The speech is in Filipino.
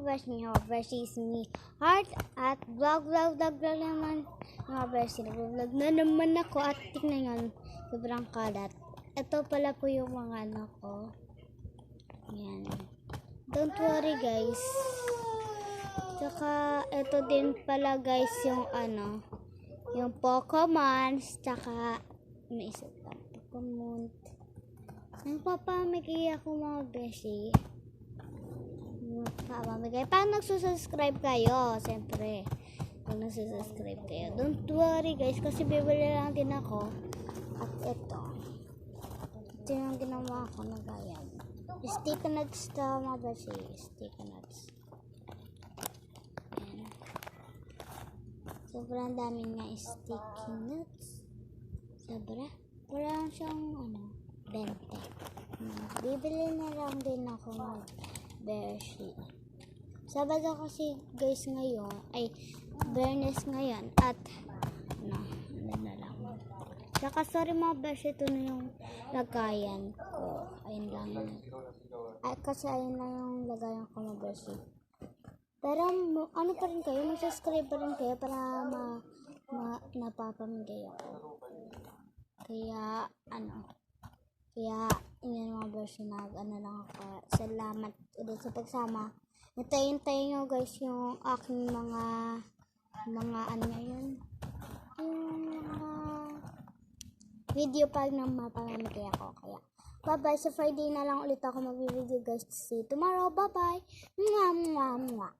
beshi, mga beshi is me, Heart, at vlog naman, mga beshi, nag-vlog na naman ako, at tingnan nyo, sobrang kalat. Ito pala po yung mga anak ko. Yan. Don't worry guys. Tsaka, ito din pala guys, yung yung Pokemon, tsaka, may isa pang Pokemon. Nagpapamigay ako mga beshi. Nagpapamigay. Pag nagsusubscribe kayo, siyempre. Pag nagsusubscribe kayo. Don't worry guys, kasi bibili lang din ako. At ito. Ito yung ginawa ko na gaya. Sticky nuts to mga beshi. Sticky nuts. Ayan. Sobrang dami nga sticky nuts. Sobra. Parang siyang 20. Bibili na lang din ako ng beshi. Sabado kasi guys ngayon, ay Bernes ngayon, at ano na lang. Saka sorry mga beshi, ito na yung lagayan ko. Ayun lang. Ay, kasi ayun lang yung lagayan ko mga beshi. Pero ano pa rin kayo, mag-subscribe pa rin kayo para napapamigay ako. Kaya Kaya, yun mga beshi, lang ako. Salamat ulit sa pagsama. Hintayin nyo guys yung aking mga yun. Yung mga video pag nang mapamamigay ako. Kaya, bye-bye. Sa Friday na lang ulit ako mag-video guys. See you tomorrow. Bye-bye. Mwah, mwah, mwah.